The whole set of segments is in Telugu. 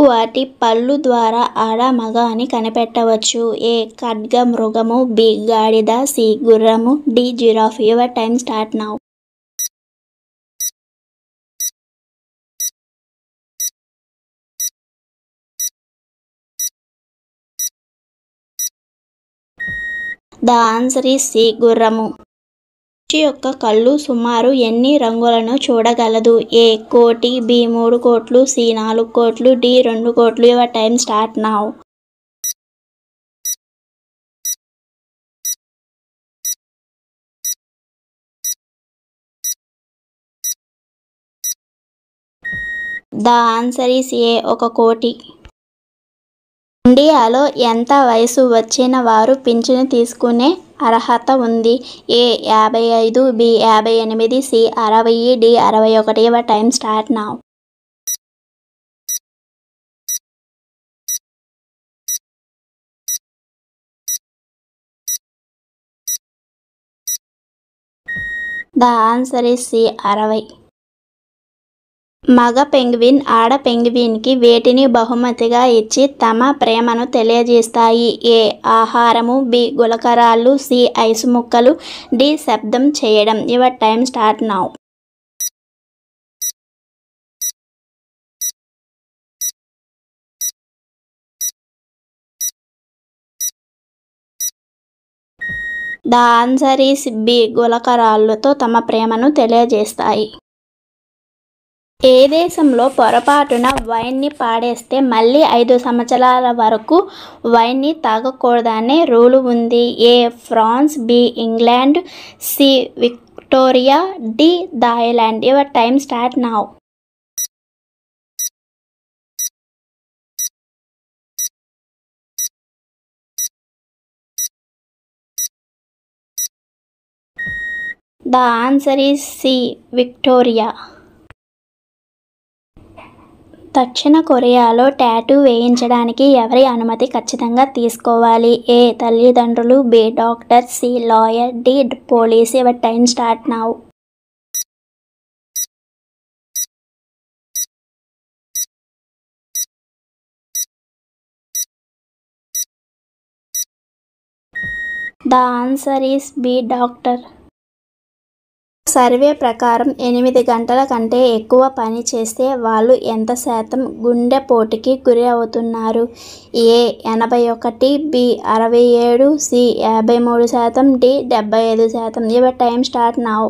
వాటి పళ్ళు ద్వారా ఆడ మగ అని కనిపెట్టవచ్చు. ఏ ఖడ్గమృగము, బి గాడిద, సి గుర్రము, D giraffe. Your time start now. The answer is C గుర్రము. పక్షి యొక్క కళ్ళు సుమారు ఎన్ని రంగులను చూడగలదు? ఏ కోటి, బి 3 కోట్లు, సి 4 కోట్లు, డి 2 కోట్లు. Your time start now. The answer is a 1 కోటి. ఇండియాలో ఎంత వయసు వచ్చిన వారు పింఛను తీసుకునే అర్హత ఉంది? A 55, B 58, C 60, D 61. Your time start now. The answer is C 60. మగ పెంగ్విన్ ఆడ పెంగ్విన్కి వేటిని బహుమతిగా ఇచ్చి తమ ప్రేమను తెలియజేస్తాయి? ఏ ఆహారము, బి గులకరాళ్ళు, సి ఐసు ముక్కలు, డి శబ్దం చేయడం. Your time start now. The answer is B గులకరాళ్ళతో తమ ప్రేమను తెలియజేస్తాయి. ఏ దేశంలో పొరపాటున వైన్ని పాడేస్తే మళ్ళీ 5 సంవత్సరాల వరకు వైన్ని తాగకూడదనే రూలు ఉంది? A France, B England, C Victoria, D Thailand. Your time start now. The answer is C Victoria. దక్షిణ కొరియాలో టాటూ వేయించడానికి ఎవరి అనుమతి ఖచ్చితంగా తీసుకోవాలి? ఏ తల్లిదండ్రులు, B doctor, C lawyer, D police. Your time start now. The answer is B doctor. Survey ప్రకారం 8 గంటల కంటే ఎక్కువ పని చేస్తే వాళ్ళు ఎంత శాతం గుండెపోటుకి గురి అవుతున్నారు? A 81, B 67, C 53%, D 75%. Your time start now.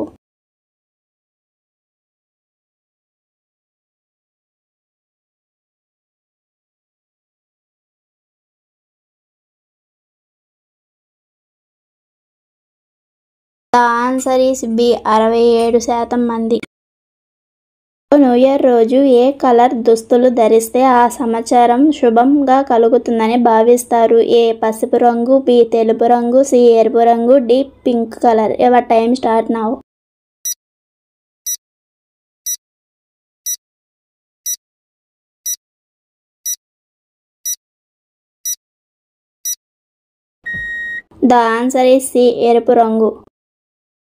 The answer is B 67% మంది. న్యూ ఇయర్ రోజు ఏ కలర్ దుస్తులు ధరిస్తే ఆ సంవత్సరం శుభంగా కలుగుతుందని భావిస్తారు? ఏ పసుపు రంగు, బి తెలుపు రంగు, సి ఎరుపు రంగు, D pink colour. Your time start now. The answer is C ఎరుపు రంగు.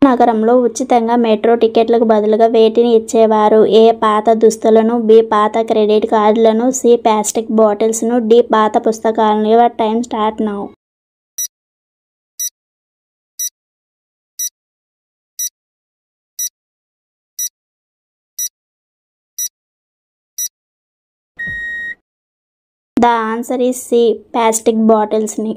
నగరంలో ఉచితంగా మెట్రో టికెట్లకు బదులుగా వేటిని ఇచ్చేవారు? ఏ పాత దుస్తులను, బి పాత క్రెడిట్ కార్డులను, సి ప్లాస్టిక్ బాటిల్స్ను, డి పాత పుస్తకాలను. Your time start now. The answer is C plastic బాటిల్స్ని.